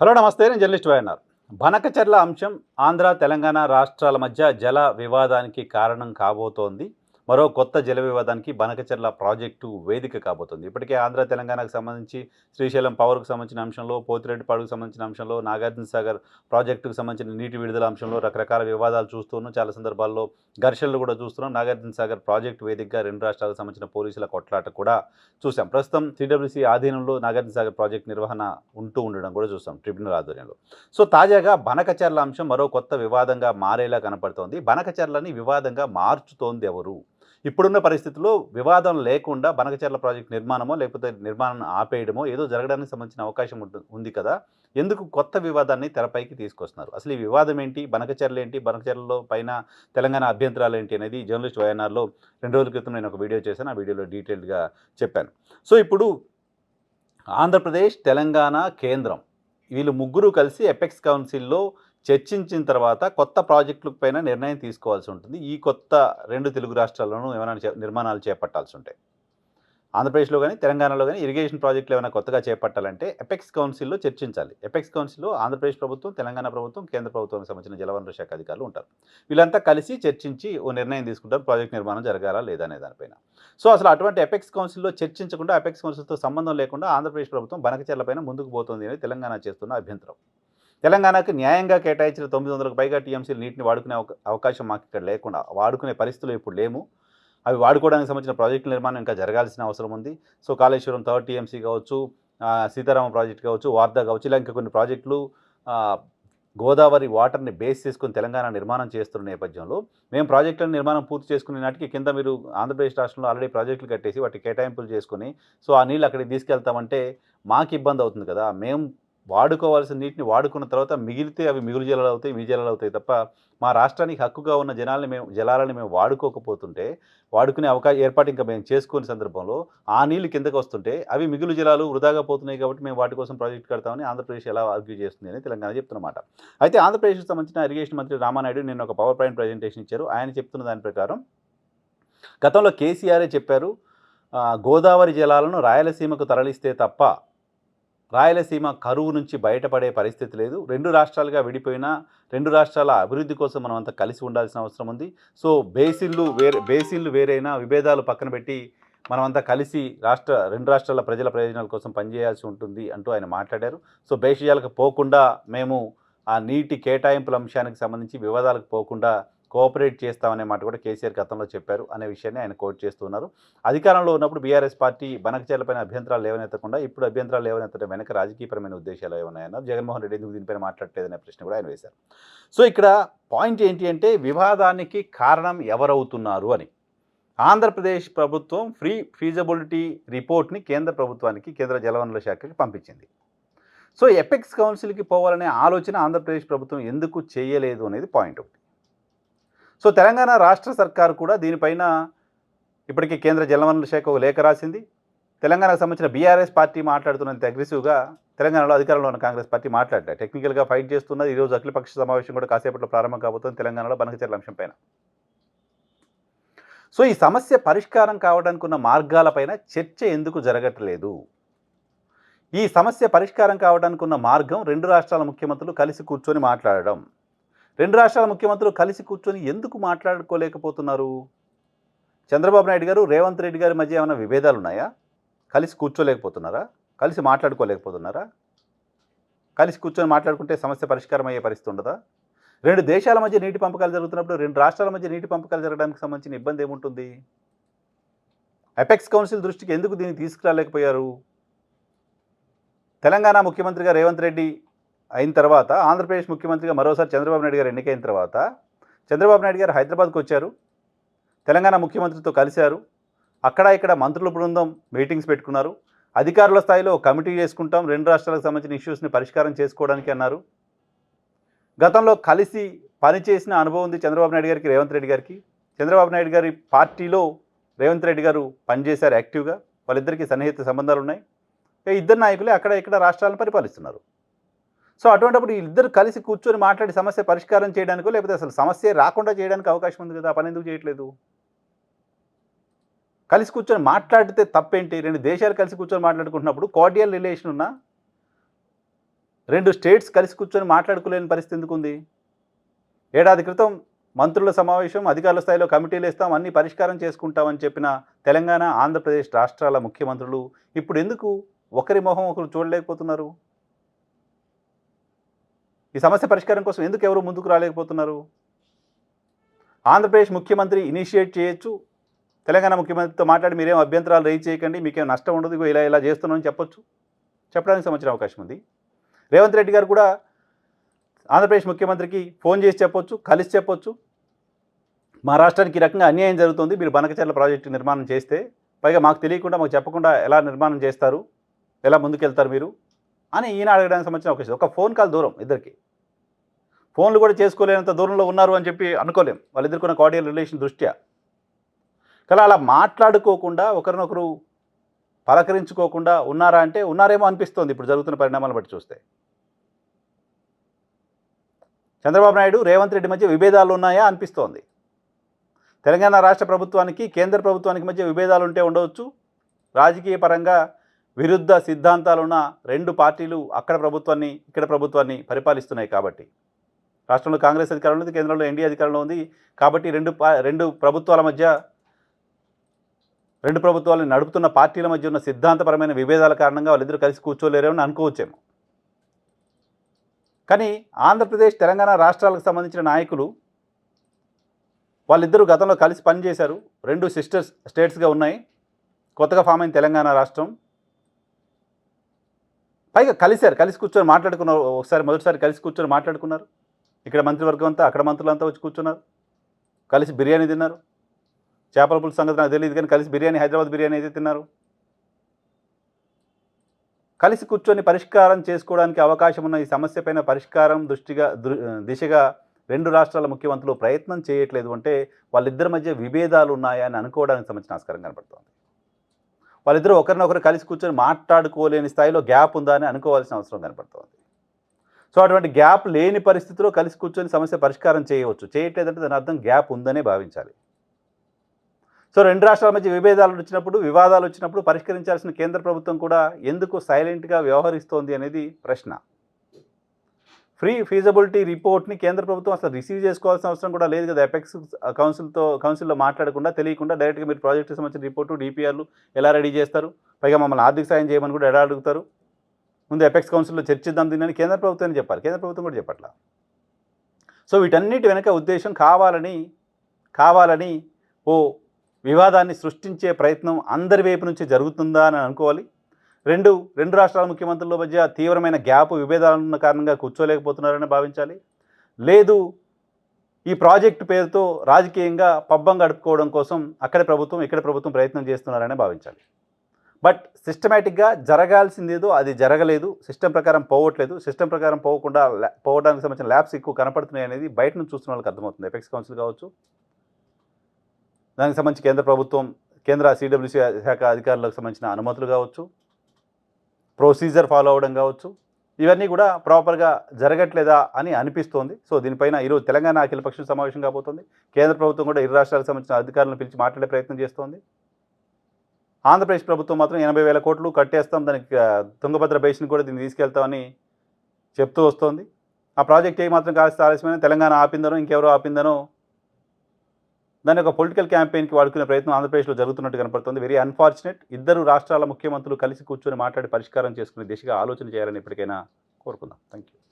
Hello నమస్తే. నేను journalist YNR. Banakacherla అంశం ఆంధ్ర, తెలంగాణ రాష్ట్రాల మధ్య జల వివాదానికి కారణం కాబోతోంది. మరో కొత్త జల వివాదానికి బనకచర్ల ప్రాజెక్టు వేదిక కాబోతుంది. ఇప్పటికే ఆంధ్ర, తెలంగాణకు సంబంధించి శ్రీశైలం పవర్‌కు సంబంధించిన అంశంలో, పోతిరెడ్డిపాడుకు సంబంధించిన అంశంలో, నాగార్జున సాగర్ ప్రాజెక్టుకు సంబంధించిన నీటి విడుదల అంశంలో రకరకాల వివాదాలు చూస్తున్నాం. చాలా సందర్భాల్లో ఘర్షణలు కూడా చూస్తున్నాం. నాగార్జున సాగర్ ప్రాజెక్టు వేదికగా రెండు రాష్ట్రాలకు సంబంధించిన పోలీసుల కొట్లాట కూడా చూసాం. ప్రస్తుతం సిడబ్ల్యూసీ ఆధీనంలో నాగార్జున సాగర్ ప్రాజెక్టు నిర్వహణ ఉంటూ ఉండడం కూడా చూసాం ట్రిబ్యునల్ ఆధ్వర్యంలో. సో తాజాగా బనకచర్ల అంశం మరో కొత్త వివాదంగా మారేలా కనపడుతోంది. బనకచర్లని వివాదంగా మార్చుతోంది ఎవరు? ఇప్పుడున్న పరిస్థితుల్లో వివాదం లేకుండా బనకచర్ల ప్రాజెక్టు నిర్మాణమో లేకపోతే నిర్మాణాన్ని ఆపేయడమో ఏదో జరగడానికి సంబంధించిన అవకాశం ఉంది కదా. ఎందుకు కొత్త వివాదాన్ని తెరపైకి తీసుకొస్తున్నారు? అసలు ఈ వివాదం ఏంటి? బనకచర్ల ఏంటి? బనకచర్లలో పైన తెలంగాణ అభ్యంతరాలు ఏంటి అనేది జర్నలిస్ట్ వైఎన్ఆర్‌లో 2 రోజుల క్రితం నేను ఒక వీడియో చేశాను. ఆ వీడియోలో డీటెయిల్డ్‌గా చెప్పాను. సో ఇప్పుడు ఆంధ్రప్రదేశ్, తెలంగాణ, కేంద్రం వీళ్ళు ముగ్గురు కలిసి ఎపెక్స్ కౌన్సిల్‌లో చర్చించిన తర్వాత కొత్త ప్రాజెక్టుల పైన నిర్ణయం తీసుకోవాల్సి ఉంటుంది. ఈ కొత్త 2 తెలుగు రాష్ట్రాల్లోనూ ఏమైనా నిర్మాణాలు చేపట్టాల్సి ఉంటాయి. ఆంధ్రప్రదేశ్‌లో గాని, తెలంగాణలో గాని ఇరిగేషన్ ప్రాజెక్టులు ఏమైనా కొత్తగా చేపట్టాలంటే ఎపెక్స్ కౌన్సిల్‌లో చర్చించాలి. ఎపెక్స్ కౌన్సిల్‌లో ఆంధ్రప్రదేశ్ ప్రభుత్వం, తెలంగాణ ప్రభుత్వం, కేంద్ర ప్రభుత్వానికి సంబంధించిన జలవనరుల శాఖ అధికారులు ఉంటారు. వీళ్ళంతా కలిసి చర్చించి ఓ నిర్ణయం తీసుకుంటారు ప్రాజెక్ట్ నిర్మాణం జరగాలా లేదా అనే దానిపైన. సో అసలు అటువంటి ఎపెక్స్ కౌన్సిల్‌లో చర్చించకుండా, ఎపెక్స్ కౌన్సిల్‌తో సంబంధం లేకుండా ఆంధ్రప్రదేశ్ ప్రభుత్వం బనకచర్ల పైన ముందుకు పోతుంది అనేది తెలంగాణ చేస్తున్న అభ్యంతరం. తెలంగాణకు న్యాయంగా కేటాయించిన 900కు పైగా టీఎంసీల నీటిని వాడుకునే అవకాశం మాకు ఇక్కడ లేకుండా, వాడుకునే పరిస్థితులు ఇప్పుడు లేము. అవి వాడుకోవడానికి సంబంధించిన ప్రాజెక్టుల నిర్మాణం ఇంకా జరగాల్సిన అవసరం ఉంది. సో కాళేశ్వరం థర్డ్ టీఎంసీ కావచ్చు, సీతారామ ప్రాజెక్ట్ కావచ్చు, వార్దా కావచ్చు, ఇలా ఇంకా కొన్ని ప్రాజెక్టులు గోదావరి వాటర్ని బేస్ చేసుకుని తెలంగాణ నిర్మాణం చేస్తున్న నేపథ్యంలో మేము ప్రాజెక్టుల నిర్మాణం పూర్తి చేసుకునే నాటికి కింద మీరు ఆంధ్రప్రదేశ్ రాష్ట్రంలో ఆల్రెడీ ప్రాజెక్టులు కట్టేసి వాటి కేటాయింపులు చేసుకుని సో ఆ నీళ్ళు అక్కడికి తీసుకెళ్తామంటే మాకు ఇబ్బంది అవుతుంది కదా. మేము వాడుకోవాల్సిన నీటిని వాడుకున్న తర్వాత మిగిలితే అవి మిగులు జలాలు అవుతాయి, మీ జలాలు అవుతాయి తప్ప మా రాష్ట్రానికి హక్కుగా ఉన్న జలాలని మేము వాడుకోకపోతుంటే, వాడుకునే ఏర్పాటు ఇంకా మేము చేసుకోని సందర్భంలో ఆ నీళ్లు కిందకు వస్తుంటే అవి మిగులు జలాలు వృధాగా పోతున్నాయి కాబట్టి మేము వాటి కోసం ప్రాజెక్ట్ కడతామని ఆంధ్రప్రదేశ్ ఎలా ఆర్గ్యూ చేస్తుంది అని తెలంగాణ చెప్తున్నమాట. అయితే ఆంధ్రప్రదేశ్కి సంబంధించిన ఇరిగేషన్ మంత్రి రామానాయుడు నిన్న ఒక పవర్ పాయింట్ ప్రజెంటేషన్ ఇచ్చారు. ఆయన చెప్తున్న దాని ప్రకారం గతంలో కేసీఆరే చెప్పారు, గోదావరి జలాలను రాయలసీమకు తరలిస్తే తప్ప రాయలసీమ కరువు నుంచి బయటపడే పరిస్థితి లేదు. 2 రాష్ట్రాలుగా విడిపోయినా 2 రాష్ట్రాల అభివృద్ధి కోసం మనమంతా కలిసి ఉండాల్సిన అవసరం ఉంది. సో బేసిన్లు వేరైనా విభేదాలు పక్కన పెట్టి మనమంతా కలిసి 2 రాష్ట్రాల ప్రజల ప్రయోజనాల కోసం పనిచేయాల్సి ఉంటుంది అంటూ ఆయన మాట్లాడారు. సో భేషజాలకు పోకుండా మేము ఆ నీటి కేటాయింపుల అంశానికి సంబంధించి వివాదాలకు పోకుండా కోఆపరేట్ చేస్తామనే మాట కూడా కేసీఆర్ గతంలో చెప్పారు అనే విషయాన్ని ఆయన కోట్ చేస్తున్నారు. అధికారంలో ఉన్నప్పుడు బీఆర్ఎస్ పార్టీ బనకచర్లపైన అభ్యంతరాలు లేవనెత్తకుండా ఇప్పుడు అభ్యంతరాలు లేవనెత్తడం వెనక రాజకీయపరమైన ఉద్దేశాలు ఏమన్నాయన్నారు. జగన్మోహన్ రెడ్డి ఎందుకు దీనిపైన మాట్లాడలేదనే ప్రశ్న కూడా ఆయన వేశారు. సో ఇక్కడ పాయింట్ ఏంటి అంటే వివాదానికి కారణం ఎవరవుతున్నారు అని. ఆంధ్రప్రదేశ్ ప్రభుత్వం ఫీజబిలిటీ రిపోర్ట్ని కేంద్ర ప్రభుత్వానికి, కేంద్ర జలవనరుల శాఖకి పంపించింది. సో ఎపెక్స్ కౌన్సిల్కి పోవాలనే ఆలోచన ఆంధ్రప్రదేశ్ ప్రభుత్వం ఎందుకు చేయలేదు అనేది పాయింట్ ఒకటి. సో తెలంగాణ రాష్ట్ర సర్కారు కూడా దీనిపైన ఇప్పటికీ కేంద్ర జలవనరుల శాఖ ఒక లేఖ రాసింది. తెలంగాణకు సంబంధించిన బీఆర్ఎస్ పార్టీ మాట్లాడుతున్నంత అగ్రెసివ్గా తెలంగాణలో అధికారంలో ఉన్న కాంగ్రెస్ పార్టీ మాట్లాడలేదు. టెక్నికల్గా ఫైట్ చేస్తున్నది. ఈరోజు అఖిలపక్ష సమావేశం కూడా కాసేపట్లో ప్రారంభం కాబోతుంది తెలంగాణలో బనకచర్ల అంశం పైన. సో ఈ సమస్య పరిష్కారం కావడానికి ఉన్న మార్గాలపైన చర్చ ఎందుకు జరగట్లేదు? ఈ సమస్య పరిష్కారం కావడానికి ఉన్న మార్గం 2 రాష్ట్రాల ముఖ్యమంత్రులు కలిసి కూర్చొని మాట్లాడడం. 2 రాష్ట్రాల ముఖ్యమంత్రులు కలిసి కూర్చొని ఎందుకు మాట్లాడుకోలేకపోతున్నారు? చంద్రబాబు నాయుడు గారు, రేవంత్ రెడ్డి గారి మధ్య ఏమైనా విభేదాలు ఉన్నాయా? కలిసి కూర్చోలేకపోతున్నారా? కలిసి మాట్లాడుకోలేకపోతున్నారా? కలిసి కూర్చొని మాట్లాడుకుంటే సమస్య పరిష్కారం అయ్యే పరిస్థితి ఉండదా? 2 దేశాల మధ్య నీటి పంపకాలు జరుగుతున్నప్పుడు 2 రాష్ట్రాల మధ్య నీటి పంపకాలు జరగడానికి సంబంధించిన ఇబ్బంది ఏముంటుంది? ఎపెక్స్ కౌన్సిల్ దృష్టికి ఎందుకు దీన్ని తీసుకురాలేకపోయారు? తెలంగాణ ముఖ్యమంత్రిగా రేవంత్ రెడ్డి అయిన తర్వాత, ఆంధ్రప్రదేశ్ ముఖ్యమంత్రిగా మరోసారి చంద్రబాబు నాయుడు గారు ఎన్నికైన తర్వాత చంద్రబాబు నాయుడు గారు హైదరాబాద్కు వచ్చారు. తెలంగాణ ముఖ్యమంత్రితో కలిశారు. అక్కడ ఇక్కడ మంత్రుల బృందం మీటింగ్స్ పెట్టుకున్నారు. అధికారుల స్థాయిలో కమిటీ చేసుకుంటాం 2 రాష్ట్రాలకు సంబంధించిన ఇష్యూస్ని పరిష్కారం చేసుకోవడానికి అన్నారు. గతంలో కలిసి పనిచేసిన అనుభవం ఉంది చంద్రబాబు నాయుడు గారికి, రేవంత్ రెడ్డి గారికి. చంద్రబాబు నాయుడు గారి పార్టీలో రేవంత్ రెడ్డి గారు పనిచేశారు యాక్టివ్గా. వాళ్ళిద్దరికీ సన్నిహిత సంబంధాలు ఉన్నాయి. ఇద్దరు నాయకులే అక్కడ ఇక్కడ రాష్ట్రాలను పరిపాలిస్తున్నారు. సో అటువంటిప్పుడు ఇద్దరు కలిసి కూర్చొని మాట్లాడి సమస్య పరిష్కారం చేయడానికో లేకపోతే అసలు సమస్య రాకుండా చేయడానికి అవకాశం ఉంది కదా. ఆ పని ఎందుకు చేయట్లేదు? కలిసి కూర్చొని మాట్లాడితే తప్పేంటి? 2 దేశాలు కలిసి కూర్చొని మాట్లాడుకుంటున్నప్పుడు కార్డియల్ రిలేషన్ ఉన్నా 2 స్టేట్స్ కలిసి కూర్చొని మాట్లాడుకోలేని పరిస్థితి ఎందుకుంది? ఏడాది క్రితం మంత్రుల సమావేశం, అధికారుల స్థాయిలో కమిటీలు ఇస్తాం, అన్నీ పరిష్కారం చేసుకుంటామని చెప్పిన తెలంగాణ, ఆంధ్రప్రదేశ్ రాష్ట్రాల ముఖ్యమంత్రులు ఇప్పుడు ఎందుకు ఒకరి మొహం ఒకరు చూడలేకపోతున్నారు? ఈ సమస్య పరిష్కారం కోసం ఎందుకు ఎవరు ముందుకు రాలేకపోతున్నారు? ఆంధ్రప్రదేశ్ ముఖ్యమంత్రి ఇనిషియేట్ చేయొచ్చు. తెలంగాణ ముఖ్యమంత్రితో మాట్లాడి మీరేం అభ్యంతరాలు రైజ్ చేయకండి, మీకేం నష్టం ఉండదు, ఇగో ఇలా ఇలా చేస్తున్నామని చెప్పొచ్చు. చెప్పడానికి సంబంధించిన అవకాశం ఉంది. రేవంత్ రెడ్డి గారు కూడా ఆంధ్రప్రదేశ్ ముఖ్యమంత్రికి ఫోన్ చేసి చెప్పొచ్చు, కలిసి చెప్పొచ్చు. మా రాష్ట్రానికి ఈ రకంగా అన్యాయం జరుగుతుంది, మీరు బనకచెర్ల ప్రాజెక్టు నిర్మాణం చేస్తే, పైగా మాకు తెలియకుండా మాకు చెప్పకుండా ఎలా నిర్మాణం చేస్తారు, ఎలా ముందుకెళ్తారు మీరు అని ఈయన అడగడానికి సంబంధించిన అవకాశం. ఒక ఫోన్ కాల్ దూరం ఇద్దరికి. ఫోన్లు కూడా చేసుకోలేనంత దూరంలో ఉన్నారు అని చెప్పి అనుకోలేం, వాళ్ళిద్దరికున్న కార్డియల్ రిలేషన్ దృష్ట్యా. కానీ అలా మాట్లాడుకోకుండా ఒకరినొకరు పలకరించుకోకుండా ఉన్నారా అంటే ఉన్నారేమో అనిపిస్తోంది ఇప్పుడు జరుగుతున్న పరిణామాలను బట్టి చూస్తే. చంద్రబాబు నాయుడు, రేవంత్ రెడ్డి మధ్య విభేదాలు ఉన్నాయా అనిపిస్తోంది. తెలంగాణ రాష్ట్ర ప్రభుత్వానికి, కేంద్ర ప్రభుత్వానికి మధ్య విభేదాలు ఉంటే ఉండవచ్చు. రాజకీయ పరంగా విరుద్ధ సిద్ధాంతాలున్న 2 పార్టీలు అక్కడ ప్రభుత్వాన్ని, ఇక్కడ ప్రభుత్వాన్ని పరిపాలిస్తున్నాయి కాబట్టి. రాష్ట్రంలో కాంగ్రెస్ అధికారంలో ఉంది, కేంద్రంలో ఎన్డీఏ అధికారంలో ఉంది కాబట్టి రెండు ప్రభుత్వాల మధ్య, 2 ప్రభుత్వాలను నడుపుతున్న పార్టీల మధ్య ఉన్న సిద్ధాంతపరమైన విభేదాల కారణంగా వాళ్ళిద్దరూ కలిసి కూర్చోలేరేమని అనుకోవచ్చేమో. కానీ ఆంధ్రప్రదేశ్, తెలంగాణ రాష్ట్రాలకు సంబంధించిన నాయకులు వాళ్ళిద్దరూ గతంలో కలిసి పనిచేశారు. 2 సిస్టర్ స్టేట్స్గా ఉన్నాయి. కొత్తగా ఫామ్ అయిన తెలంగాణ రాష్ట్రం. పైగా కలిశారు, కలిసి కూర్చొని మాట్లాడుకున్నారు. మొదటిసారి కలిసి కూర్చొని మాట్లాడుకున్నారు. ఇక్కడ మంత్రివర్గం అంతా, అక్కడ మంత్రులంతా వచ్చి కూర్చున్నారు, కలిసి బిర్యానీ తిన్నారు. చేపల పులుసు సంగతి నాకు తెలియదు కానీ కలిసి బిర్యానీ, హైదరాబాద్ బిర్యానీ అయితే తిన్నారు. కలిసి కూర్చొని పరిష్కారం చేసుకోవడానికి అవకాశం ఉన్న ఈ సమస్య పైన పరిష్కారం దిశగా 2 రాష్ట్రాల ముఖ్యమంత్రులు ప్రయత్నం చేయట్లేదు అంటే వాళ్ళిద్దరి మధ్య విభేదాలు ఉన్నాయా అని అనుకోవడానికి సంబంధించిన ఆస్కారం కనపడుతోంది. వాళ్ళిద్దరూ ఒకరినొకరు కలిసి కూర్చొని మాట్లాడుకోలేని స్థాయిలో గ్యాప్ ఉందా అని అనుకోవాల్సిన అవసరం కనపడుతోంది. సో అటువంటి గ్యాప్ లేని పరిస్థితిలో కలిసి కూర్చొని సమస్య పరిష్కారం చేయవచ్చు. చేయట్లేదంటే దాని అర్థం గ్యాప్ ఉందనే భావించాలి. సో 2 రాష్ట్రాల మధ్య వివాదాలు వచ్చినప్పుడు పరిష్కరించాల్సిన కేంద్ర ప్రభుత్వం కూడా ఎందుకు సైలెంట్గా వ్యవహరిస్తోంది అనేది ప్రశ్న. ఫీజబిలిటీ రిపోర్ట్ని కేంద్ర ప్రభుత్వం అసలు రిసీవ్ చేసుకోవాల్సిన అవసరం కూడా లేదు కదా. ఎపెక్స్ కౌన్సిల్లో మాట్లాడకుండా, తెలియకుండా డైరెక్ట్గా మీరు ప్రాజెక్టుకి సంబంధించిన రిపోర్టు, డిపిఆర్లు ఎలా రెడీ చేస్తారు, పైగా మమ్మల్ని ఆర్థిక సాయం చేయమని కూడా ఎలా అడుగుతారు. ముందు ఎపెక్స్ కౌన్సిల్లో చర్చిద్దాం దీన్ని కేంద్ర ప్రభుత్వాన్ని చెప్పాలి. కేంద్ర ప్రభుత్వం కూడా చెప్పట్లా. సో వీటన్నిటి వెనక ఉద్దేశం కావాలని ఓ వివాదాన్ని సృష్టించే ప్రయత్నం అందరి వైపు నుంచి జరుగుతుందా అని అనుకోవాలి. రెండు రాష్ట్రాల ముఖ్యమంత్రుల మధ్య తీవ్రమైన విభేదాలున్న కారణంగా కూర్చోలేకపోతున్నారని భావించాలి. లేదు, ఈ ప్రాజెక్టు పేరుతో రాజకీయంగా పబ్బం గడుపుకోవడం కోసం ఇక్కడ ప్రభుత్వం ప్రయత్నం చేస్తున్నారని భావించాలి. బట్ సిస్టమేటిక్గా జరగాల్సిందేదో అది జరగలేదు, సిస్టమ్ ప్రకారం పోవట్లేదు. సిస్టమ్ ప్రకారం పోవడానికి సంబంధించిన ల్యాబ్స్ ఎక్కువ కనపడుతున్నాయి అనేది బయట నుంచి చూస్తున్న వాళ్ళకి అర్థమవుతుంది. ఎపెక్స్ కౌన్సిల్ కావచ్చు, దానికి సంబంధించి కేంద్ర సిడబ్ల్యూసీ శాఖ అధికారులకు సంబంధించిన అనుమతులు కావచ్చు, ప్రొసీజర్ ఫాలో అవ్వడం కావచ్చు, ఇవన్నీ కూడా ప్రాపర్గా జరగట్లేదా అని అనిపిస్తోంది. సో దీనిపైన ఈరోజు తెలంగాణ అఖిలపక్షం సమావేశం కాబోతోంది. కేంద్ర ప్రభుత్వం కూడా 2 రాష్ట్రాలకు సంబంధించిన అధికారులను పిలిచి మాట్లాడే ప్రయత్నం చేస్తోంది. ఆంధ్రప్రదేశ్ ప్రభుత్వం మాత్రం 80,000 కోట్లు కట్టేస్తాం, దానికి తుంగభద్ర బేసిన్ కూడా దీన్ని తీసుకెళ్తామని చెప్తూ వస్తోంది. ఆ ప్రాజెక్ట్ ఏమాత్రం కాస్త ఆలస్యమైన తెలంగాణ ఆపిందనో ఇంకెవరో ఆపిందనో దాన్ని ఒక పొలిటికల్ క్యాంపెయిన్కి వాడుకునే ప్రయత్నం ఆంధ్రప్రదేశ్లో జరుగుతున్నట్టు కనపడుతుంది. Very unfortunate. 2 రాష్ట్రాల ముఖ్యమంత్రులు కలిసి కూర్చొని మాట్లాడి పరిష్కారం చేసుకునే దిశగా ఆలోచన చేయాలని ఎప్పటికైనా కోరుకుందాం. Thank you.